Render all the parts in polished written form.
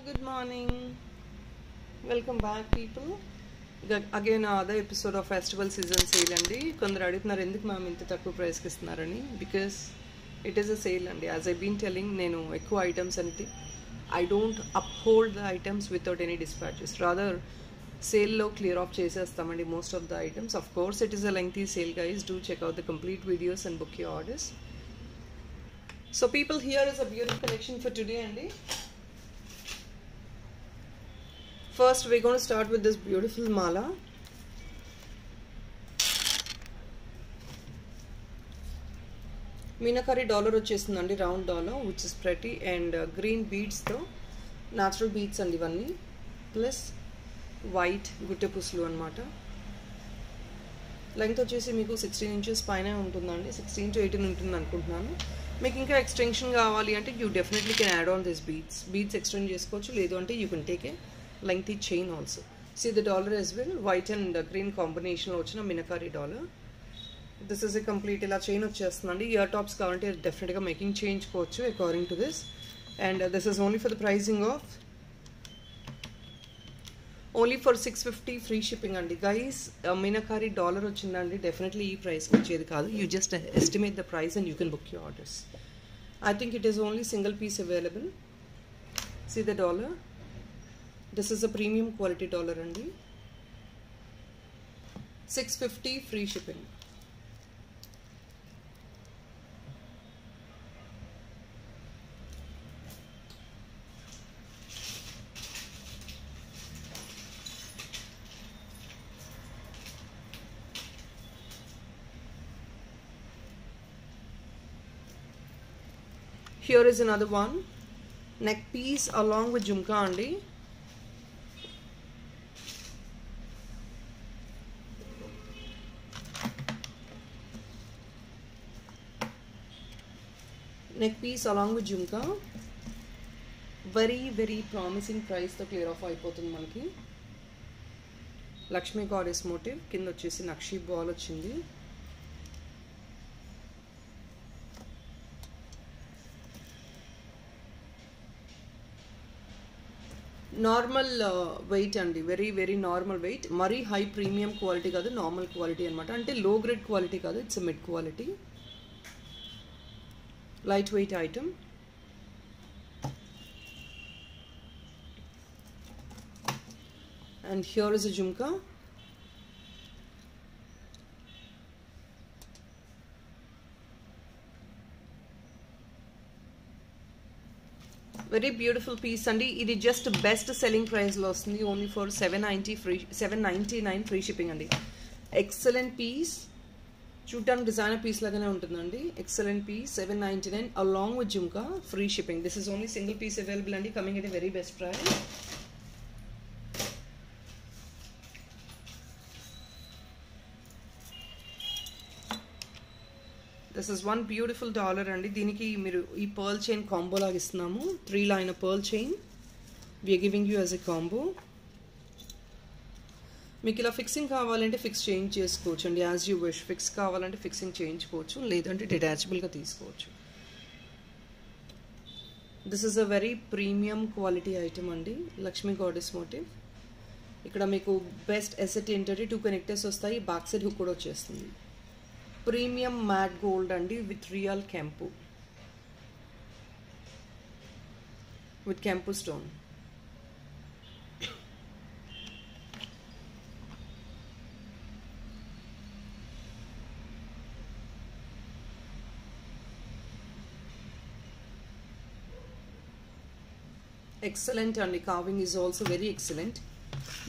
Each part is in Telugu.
Good morning. Welcome back, people. Again, another episode of Festival Season Sale andi. Kondaru adugutunnaru enduku ma'am inta takku price ki istunarani because it is a sale andi. As I've been telling, nenu ekku items ante I don't uphold the items without any dispatches. Rather, sale lo clear off chesestamandi most of the items. Of course, it is a lengthy sale, guys. Do check out the complete videos and book your orders. So people, here is a beautiful collection for today andi. First, we're going to start with this beautiful mala. Meenakari dollar vachesundandi, round dollar, which is pretty, and green beads tho natural beads andi ivanni, plus white gutte puslu anamata. Length vachesi meeku 16 inches paina untundandi, 16 to 18 untundi anukuntunnanu. Meeku inka extension kavali ante you definitely can add on these beads extend chesukochu, ledu ante you can take a lengthy chain also. See the dollar as well, white and green combination lo vachina Meenakari dollar. This is a complete ila chain vachestundandi. Ear tops kavante definitely ga making change kochu according to this, and this is only for the pricing of only for 650 free shipping andi, guys. Meenakari dollar vachindandi, definitely ee price ki vachedi kaadu. You just estimate the price and you can book your orders. I think it is only single piece available. See the dollar. This is a premium quality dollar andi. 650 free shipping. Here is another one, neck piece along with jhumka andi. Neck piece along with jhumka, very promising price తో clear off అయిపోతుంది మనకి. లక్ష్మీ గాడెస్ మోటివ్ కింద వచ్చేసి నక్షి బాల్ వచ్చింది. నార్మల్ వెయిట్ అండి, వెరీ నార్మల్ వెయిట్, మరీ హై ప్రీమియం క్వాలిటీ కాదు, నార్మల్ క్వాలిటీ అనమాట. అంటే లో గ్రేడ్ క్వాలిటీ కాదు, it's mid quality, lightweight item. And here is a jhumka. Very beautiful piece andi. It is just best selling price lo ostundi, only for 799 free shipping andi. Excellent piece. చూడటానికి డిజైనర్ పీస్ లాగానే ఉంటుందండి. Excellent piece, 799 along with jhumka, free shipping. This is only single piece available అండి, coming at a very best price. This is one beautiful dollar అండి. దీనికి మీరు ఈ పర్ల్ చైన్ కాంబో లాగా ఇస్తున్నాము. 3 line pearl chain we are giving you as a combo. మీకు ఇలా ఫిక్సింగ్ కావాలంటే ఫిక్స్ చేంజ్ చేసుకోవచ్చు అండి, యాజ్ యూ విష్. ఫిక్స్ కావాలంటే ఫిక్సింగ్ చేయించుకోవచ్చు, లేదంటే డిటాచబుల్గా తీసుకోవచ్చు. This is a very premium quality item అండి, లక్ష్మీ గాడెస్ మోటివ్. ఇక్కడ మీకు బెస్ట్ ఎసెట్ ఏంటంటే 2 కనెక్టర్స్ వస్తాయి, బ్యాక్ సైడ్ హుక్ కూడా వచ్చేస్తుంది. ప్రీమియం మ్యాట్ గోల్డ్ అండి, విత్ రియల్ కెంపు, విత్ కెంపు స్టోన్. Excellent అండి, carving is also very excellent.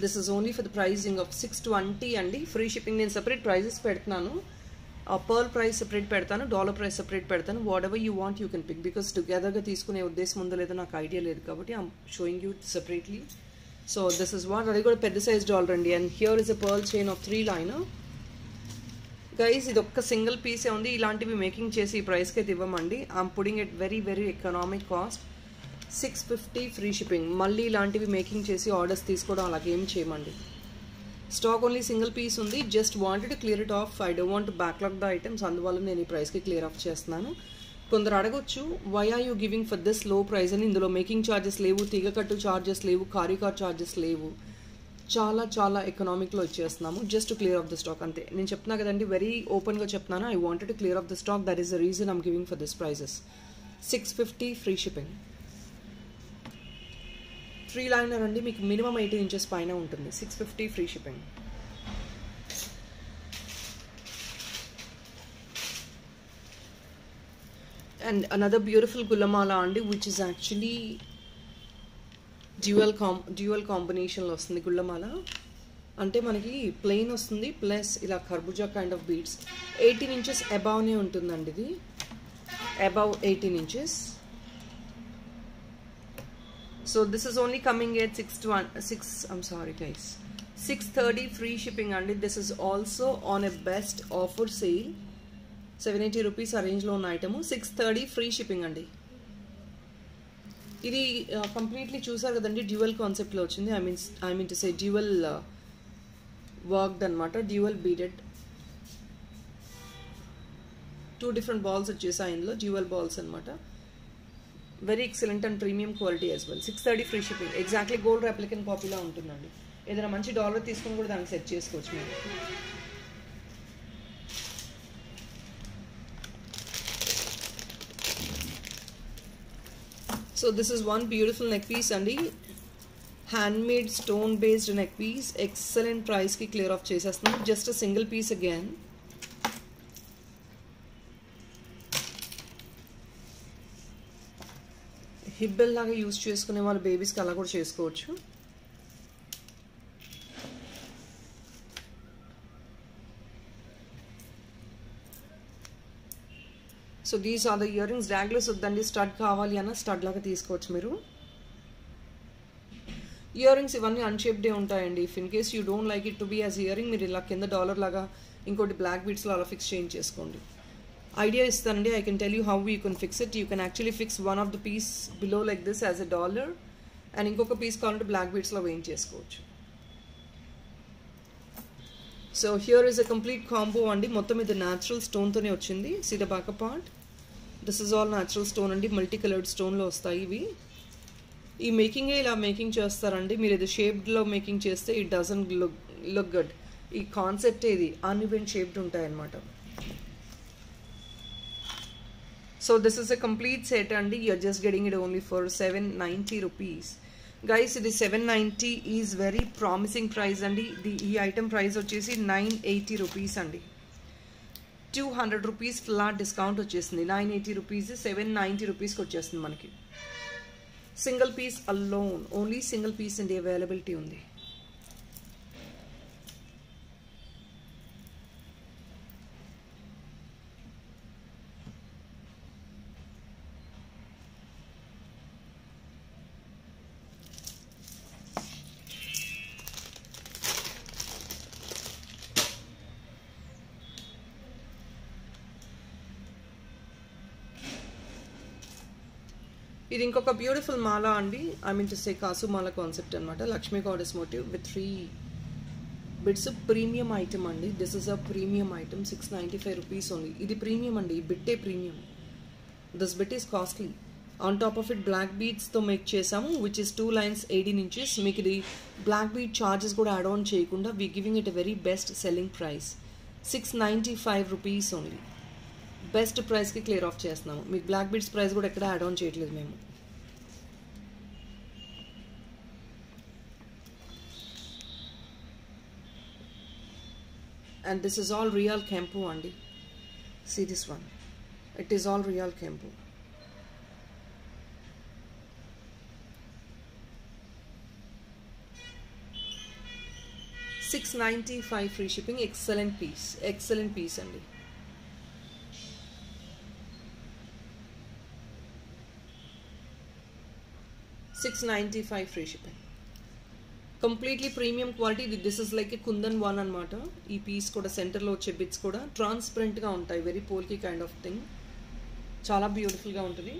This is only for the pricing of 620 అండి, ఫ్రీ షిప్పింగ్. నేను సెపరేట్ ప్రైజెస్ పెడతాను, పర్ల్ ప్రైస్ సెపరేట్ పెడతాను, డాలర్ ప్రైస్ సెపరేట్ పెడతాను. Whatever you want you can pick, because టుగెదర్గా తీసుకునే ఉద్దేశం ఉందో లేదో నాకు ఐడియా లేదు కాబట్టి I'm showing you separately. So this is what, అది కూడా పెద్ద సైజ్ డాలర్ అండి. And here is a pearl chain of 3 line. Guys, ఇది ఒక్క సింగిల్ పీసే ఉంది, ఇలాంటివి మేకింగ్ చేసి ఈ ప్రైస్కి అయితే ఇవ్వమండి. I'm putting it very economic cost. 650 free shipping. మళ్ళీ ఇలాంటివి మేకింగ్ చేసి ఆర్డర్స్ తీసుకోవడం అలాగేం చేయమండి. స్టాక్ ఓన్లీ సింగిల్ పీస్ ఉంది, just wanted to clear it off. I don't want backlog the items, అందువల్ల నేను ఈ ప్రైస్కి క్లియర్ ఆఫ్ చేస్తున్నాను. కొందరు అడగొచ్చు, why are you giving for this low price అని. ఇందులో మేకింగ్ ఛార్జెస్ లేవు, తీగకట్టు ఛార్జెస్ లేవు, కారికార్ ఛార్జెస్ లేవు, చాలా చాలా ఎకనామిక్లో ఇచ్చేస్తున్నాము. Just to clear off the stock అంతే. నేను చెప్తున్నా కదండి, వెరీ ఓపెన్గా చెప్తున్నాను. I wanted to clear off the stock, that is the reason I'm giving for this prices. 650 free shipping. 3 liner అండి, మీకు మినిమం 18 ఇంచెస్ పైన ఉంటుంది. 650 free shipping. And another beautiful గుల్లమాల అండి, విచ్ ఇస్ యాక్చువల్లీ డ్యూయల్ కాంబినేషన్లో వస్తుంది గుల్లమాల. అంటే మనకి ప్లెయిన్ వస్తుంది ప్లస్ ఇలా కర్బూజా కైండ్ ఆఫ్ బీడ్స్. 18 ఇంచెస్ అబౌవ్నే ఉంటుందండి ఇది, above 18 inches. So this is only coming at 630 free shipping అండి. This is also on a best offer sale. 780 rupees ఆ రేంజ్లో ఉన్న ఐటమ్. 630 ఫ్రీ షిప్పింగ్ అండి. ఇది కంప్లీట్లీ చూసారు కదండి, డ్యూయల్ కాన్సెప్ట్లో వచ్చింది. I mean to say dual worked అనమాట, డ్యూయల్ బీడెడ్. 2 డిఫరెంట్ బాల్స్ వచ్చేసాయి ఇందులో, డ్యూయల్ బాల్స్ అనమాట. Very excellent and premium quality as well. 630 free shipping. Exactly gold రెప్లికన్ కాపీలా ఉంటుందండి. ఏదైనా మంచి డాలర్ తీసుకొని కూడా దానికి సెట్ చేసుకోవచ్చు మీరు. So this is one beautiful neck piece అండి, handmade stone based neck piece. Excellent ప్రైస్కి క్లియర్ ఆఫ్ చేసేస్తున్నాం. Just single piece again. హిబ్బెల్ లాగా యూజ్ చేసుకునే వాళ్ళు బేబీస్కి అలా కూడా చేసుకోవచ్చు. So these are the earrings. డాగ్లెస్ వద్దండి, స్టడ్ కావాలి అన్న స్టడ్ లాగా తీసుకోవచ్చు మీరు. ఇయర్ రింగ్స్ ఇవన్నీ అన్షేప్డే ఉంటాయండి. If in case you don't like it to be as earring, మీరు ఇలా కింద డాలర్ లాగా ఇంకోటి బ్లాక్ బీడ్స్లో అలా ఫిక్స్ చేంజ్ చేసుకోండి. ఐడియా ఇస్తానండి. I can tell you how you can fix it. You can actually fix one of the piece below like this as a dollar, and ఇంకొక పీస్ కావాలంటే బ్లాక్ బీడ్స్లో వేయింగ్ చేసుకోవచ్చు. So here is a complete combo అండి. మొత్తం ఇది న్యాచురల్ స్టోన్తోనే వచ్చింది. See the back part. This is all natural stone అండి, మల్టీ కలర్డ్ స్టోన్లో వస్తాయి ఇవి. ఈ మేకింగే ఇలా మేకింగ్ చేస్తారండి. మీరు ఇది షేప్డ్లో మేకింగ్ చేస్తే ఇట్ డజంట్ లుక్ గుడ్. ఈ కాన్సెప్ట్ ఇది అన్ఈవెన్ షేప్డ్ ఉంటాయన్నమాట. So this is a complete set అండి. You're just getting it only for 790 rupees. Guys ఇది 790 ఈజ్ వెరీ ప్రామిసింగ్ ప్రైస్ అండి. ఈ ఐటమ్ ప్రైస్ వచ్చేసి 980 రూపీస్ అండి. 200 రూపీస్ ఫ్లాట్ డిస్కౌంట్ వచ్చేసింది. 980 రూపీస్ 790 రూపీస్కి వచ్చేస్తుంది మనకి. Single piece alone, only single piece అండి అవైలబిలిటీ ఉంది. ఇది ఇంకొక బ్యూటిఫుల్ మాల అండి. ఐ మీన్ టు సే కాసు మాల కాన్సెప్ట్ అనమాట. Lakshmi goddess motif with 3 bits. Premium item అండి. This is a premium item. 695 rupees only. ఇది ప్రీమియం అండి, ఈ బిట్టే premium. This bit is costly. On top of it black బీడ్స్తో మేక్ చేసాము, విచ్ ఇస్ 2 lines 18 inches. మీకు ఇది బ్లాక్ బీడ్ ఛార్జెస్ కూడా యాడ్ ఆన్ చేయకుండా we giving it a very best selling price. 695 rupees only. Best ప్రైస్కి క్లియర్ ఆఫ్ చేస్తున్నాము. మీకు బ్లాక్ బీడ్స్ ప్రైస్ కూడా ఎక్కడ యాడ్ ఆన్ చేయట్లేదు మేము. And this is all real కెంపు అండి. See this one, it is all real కెంపు. $695 free shipping. Excellent piece, excellent piece అండి. $695 free shipping. Completely premium quality. This is like a Kundan one అనమాట. ఈ పీస్ కూడా సెంటర్లో వచ్చే బిట్స్ కూడా ట్రాన్స్పరెంట్గా ఉంటాయి. Very polki kind of thing. చాలా బ్యూటిఫుల్గా ఉంటుంది.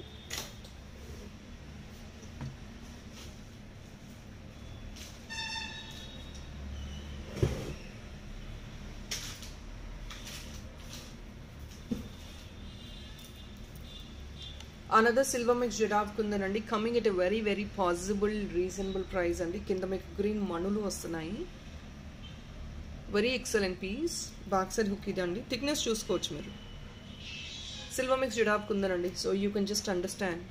అనదర్ సిల్వర్ మిక్స్ జిరాఫ్ కుందన్ అండి, coming at a very very possible reasonable price అండి. కింద మీకు గ్రీన్ మణులు వస్తున్నాయి. Very excellent piece. Back side hook ఇదండి, థిక్నెస్ చూసుకోవచ్చు మీరు. సిల్వర్ మిక్స్ జిరాఫ్ కుందన్ అండి, so you can just understand.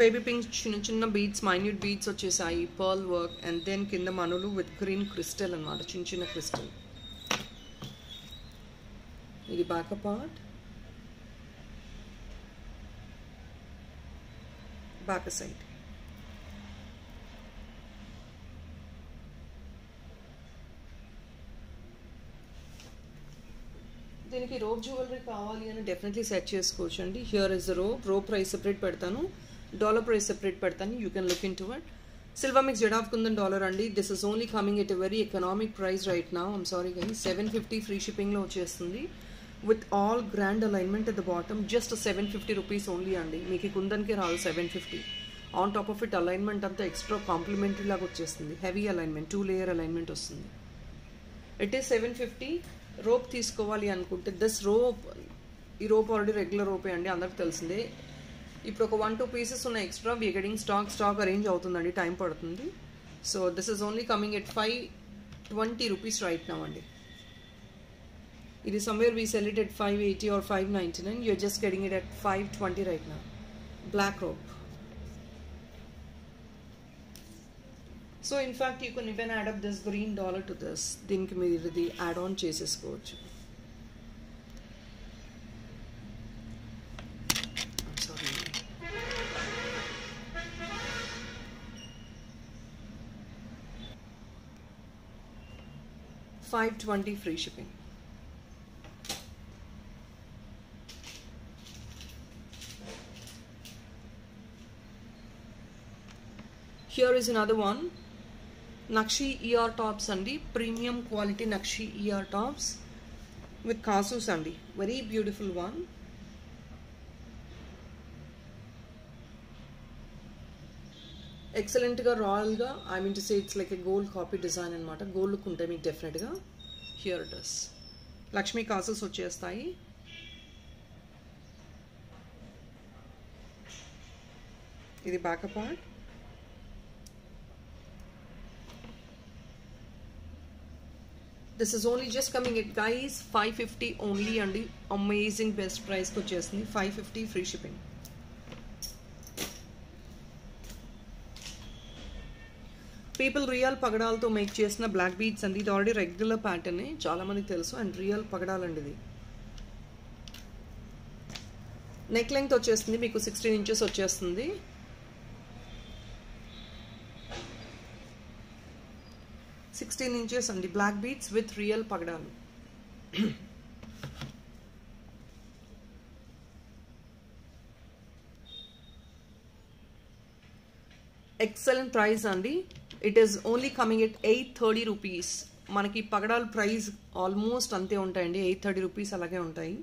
Baby pink చిన్న చిన్న బీడ్స్, మైన్యూట్ బీడ్స్ వచ్చేసాయి, పర్ల్ వర్క్, అండ్ దెన్ కింద మనులు విత్ గ్రీన్ క్రిస్టల్ అనమాట, చిన్న చిన్న క్రిస్టల్. ఇది బ్యాక్ పార్ట్, బ్యాక్ సైడ్. దీనికి రోప్ జ్యువెలరీ కావాలి అని డెఫినెట్లీ సెట్ చేసుకోవచ్చు అండి. Here is the rope price separate పెడతాను, డాలర్ ప్రైస్ సెపరేట్ పెడతాను. You can look into it. Silver mix జెడ్ ఆఫ్ కుందన్ డాలర్ అండి. This is only coming at a very economic price right now. I'm sorry guys, 750 free షిప్పింగ్లో వచ్చేస్తుంది with all grand alignment at the bottom. Just 750 rupees only అండి. మీకు కుందన్కి రాదు 750. On top of it alignment అంతా ఎక్స్ట్రా కాంప్లిమెంటరీ లాగా వచ్చేస్తుంది. హెవీ అలైన్మెంట్, 2 లేయర్ అలైన్మెంట్ వస్తుంది. It is 750. రోప్ తీసుకోవాలి అనుకుంటే దిస్ రోప్, ఈ రోప్ ఆల్రెడీ రెగ్యులర్ రోపే అండి, అందరికి తెలిసిందే. ఇప్పుడు ఒక 1-2 పీసెస్ ఉన్న extra we getting stock arrange అవుతుందండి, టైం పడుతుంది. So this is only coming at 520 rupees right now అండి. ఇది somewhere we sell it at 580 or 599. You're just getting it at 520 right now. Black rope. So in fact you can even add up this green dollar to this. దీనికి మీరు ఇది యాడ్ ఆన్ చేసేసుకోవచ్చు. Sorry, $520 free shipping. Here is another one. Nakshi ER tops andi, premium quality Nakshi ER tops with kasus andi, very beautiful one. Excellent ga, royal ga, I mean to say it's like a gold copy design anamata. Gold look untayi meeku definite ga. Here it is. Lakshmi kasus vachestayi. Idi back part. This is only just coming at guys 550 only అండి. అమేజింగ్ బెస్ట్ ప్రైస్కి వచ్చేస్తుంది. 550 ఫ్రీ షిప్పింగ్. పీపుల్ రియల్ పగడాలతో మేక్ చేసిన బ్లాక్ బీడ్స్ అండి. ఇది ఆల్రెడీ రెగ్యులర్ ప్యాటర్నే, చాలా మందికి తెలుసు. అండ్ రియల్ పగడాలండి ఇది. నెక్ లెంగ్త్ వచ్చేస్తుంది మీకు 16 inches వచ్చేస్తుంది. అండి. బ్లాక్ బీడ్స్ విత్ రియల్ పగడాలు. ఎక్సలెంట్ ప్రైస్ అండి. It is only coming at 830 rupees. మనకి పగడాల ప్రైస్ ఆల్మోస్ట్ అంతే ఉంటాయండి, 830 రూపీస్ అలాగే ఉంటాయి.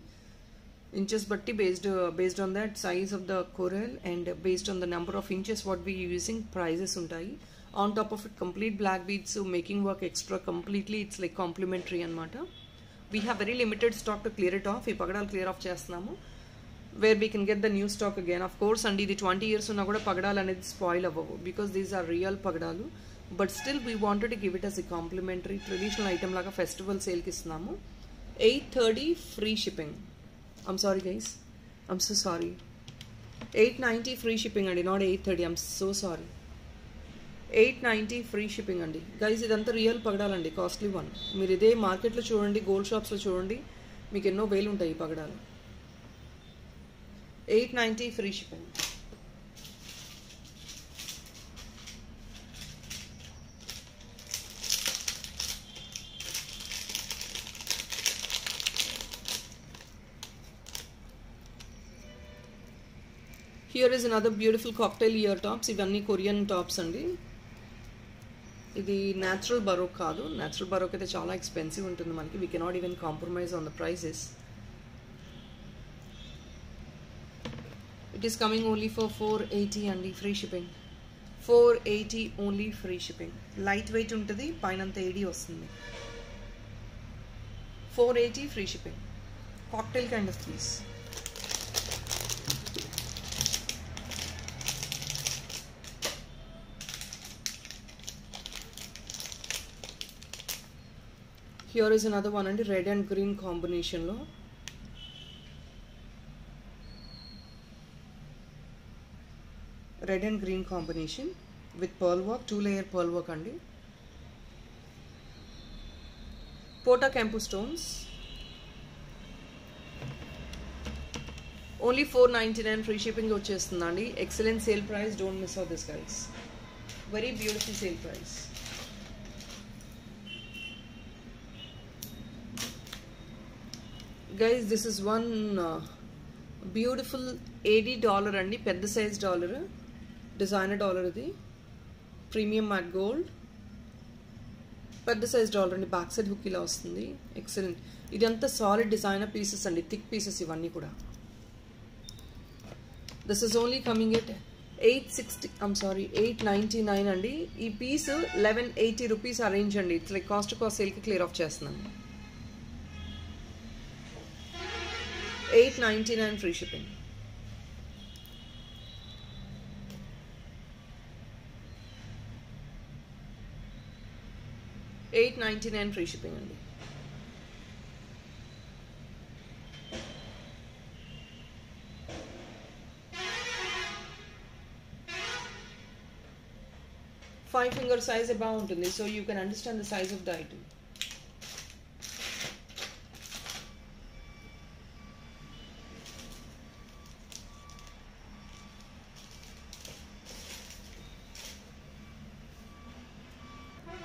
ఇంచెస్ బట్టి based on that size of the coral and based on the number of inches what we using, prices ఉంటాయి. On top of it complete black beads, so making work extra completely, it's like complimentary anamata. We have very limited stock to clear it off. Ee pagadal clear off chestunnamo where we can get the new stock again. Of course andi idi 20 years unna kuda pagadal anedi spoil avvavu because these are real pagadalu, but still we wanted to give it as a complimentary traditional item laga festival sale ki istunnamo. 830 free shipping. I'm sorry guys, I'm so sorry. 890 free shipping andi, not 830. I'm so sorry. 890 free shipping అండి. గైజ్ ఇదంతా రియల్ పగడాలండి, కాస్ట్లీ వన్. మీరు ఇదే మార్కెట్లో చూడండి, గోల్డ్ షాప్స్లో చూడండి, మీకు ఎన్నో వేలు ఉంటాయి ఈ పగడాలు. 890 free shipping. Here is another beautiful cocktail ear tops. ఇవన్నీ కొరియన్ టాప్స్ అండి. ఇది న్యాచురల్ బరోక్ కాదు. న్యాచురల్ బరోక్ అయితే చాలా ఎక్స్పెన్సివ్ ఉంటుంది మనకి. We cannot even compromise on the prices. It is coming only for 480 అండి, free shipping. 480 only free shipping. Light weight ఉంటుంది, పైనంత ఏడీ వస్తుంది. 480 free shipping. Cocktail kind of piece. Here is another one and red and green combination lo. Red and green combination with pearl work, 2-layer pearl work andi. Pota Campu stones. Only $4.99 free shipping వచ్చేస్తుందండి. Excellent sale price. Don't miss out this, guys. Very beautiful sale price. Guys, this is one beautiful $80 అండి. పెద్ద సైజ్ డాలర్, డిజైనర్ డాలర్ ఇది. ప్రీమియం మ్యాట్ గోల్డ్, పెద్ద సైజ్ డాలర్ అండి. బ్యాక్ సైడ్ హుక్ ఇలా వస్తుంది. ఎక్సలెంట్. ఇదంతా సాలిడ్ డిజైనర్ పీసెస్ అండి, థిక్ పీసెస్ ఇవన్నీ కూడా. This is only coming at 899 అండి. ఈ పీస్ 1180 రూపీస్ అరేంజ్ అండి. ఇట్స్ లైక్ కాస్ట్ సేల్కి క్లియర్ ఆఫ్ చేస్తున్నాను. 899 free shipping. $899 free shipping అండి. Five finger size above ఉంటుంది, so you can understand the size of the item.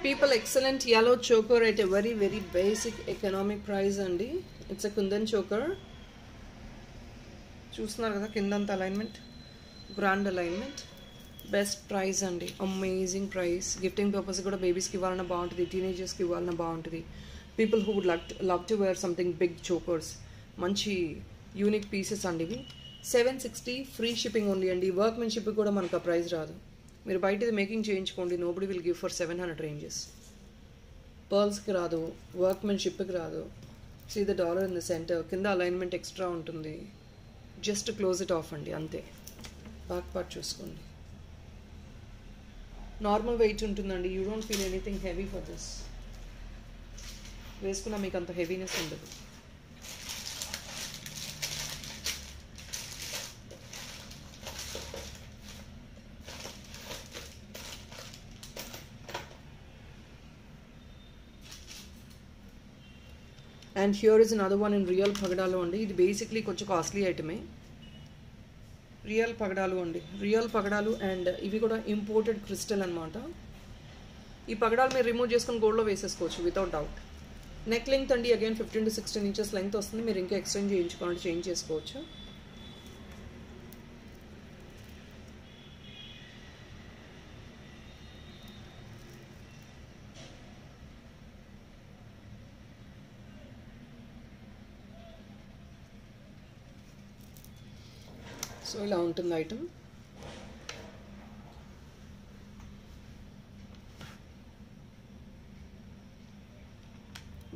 People, excellent yellow choker at a very basic economic price andi. It's a kundan choker. చూస్తున్నారు కదా కిందంత alignment, grand alignment, best price అండి. Amazing price. గిఫ్టింగ్ పర్పస్ కూడా బేబీస్కి ఇవ్వాలన్నా బాగుంటుంది, టీనేజర్స్కి ఇవ్వాలన్నా బాగుంటుంది. People who would love to wear something big chokers. మంచి యూనిక్ పీసెస్ అండి ఇవి. 760 ఫ్రీ షిప్పింగ్ ఓన్లీ అండి. వర్క్మెన్షిప్ కూడా మనకు ఆ ప్రైస్ రాదు. మీరు బయట ఇది మేకింగ్ చేయించుకోండి, nobody will give for 700 ranges. పర్ల్స్కి రాదు, వర్క్మెన్షిప్కి రాదు. See the dollar in the centre. కింద అలైన్మెంట్ ఎక్స్ట్రా ఉంటుంది. జస్ట్ క్లోజ్ ఇట్ ఆఫ్ అండి, అంతే. బ్యాక్ పార్ట్ చూసుకోండి. నార్మల్ వెయిట్ ఉంటుందండి. You don't feel anything heavy for this. వేసుకున్నా మీకు అంత హెవీనెస్ ఉండదు. And here is another one in real పగడాలు అండి. ఇది బేసిక్లీ కొంచెం కాస్ట్లీ ఐటమే. రియల్ పగడాలు అండి, రియల్ పగడాలు. అండ్ ఇవి కూడా ఇంపోర్టెడ్ క్రిస్టల్ అనమాట. ఈ పగడాలు మీరు రిమూవ్ చేసుకుని గోల్డ్లో వేసేసుకోవచ్చు వితౌట్ డౌట్. నెక్ లెంగ్త్ అండి అగైన్ 15 to 16 inches లెంగ్త్ వస్తుంది. మీరు ఇంకా ఎక్స్టెండ్ చేయించుకోవాలంటే చేంజ్ చేసుకోవచ్చు. సో ఇలా ఉంటుంది item.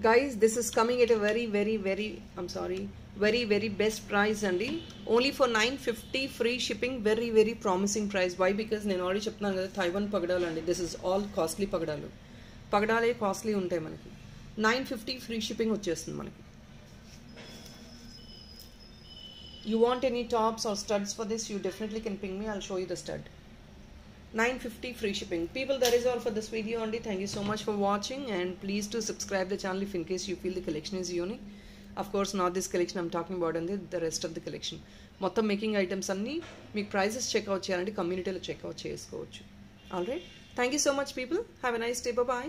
Guys, this is coming at a very best price అండి. Only for 950 free shipping. Very promising price. Why? Because నేను ఆల్రెడీ చెప్తున్నాను కదా, తైవాన్ పగడాలు అండి. దిస్ ఇస్ ఆల్ కాస్ట్లీ పగడాలు. పగడాలే కాస్ట్లీ ఉంటాయి మనకి. 950 ఫ్రీ షిప్పింగ్ వచ్చేస్తుంది మనకి. You want any tops or studs for this, you definitely can ping me. I'll show you the stud. 950 free shipping. People, that is all for this video only. Thank you so much for watching, and please do subscribe the channel if in case you feel the collection is unique. Of course, not this collection I'm talking about, and the rest of the collection. మొత్తం మేకింగ్ ఐటమ్స్ అన్నీ మీకు ప్రైజెస్ చెక్అవుట్ చేయాలంటే కమ్యూనిటీలో చెక్అవుట్ చేసుకోవచ్చు. Alright, thank you so much people. Have a nice day. Bye.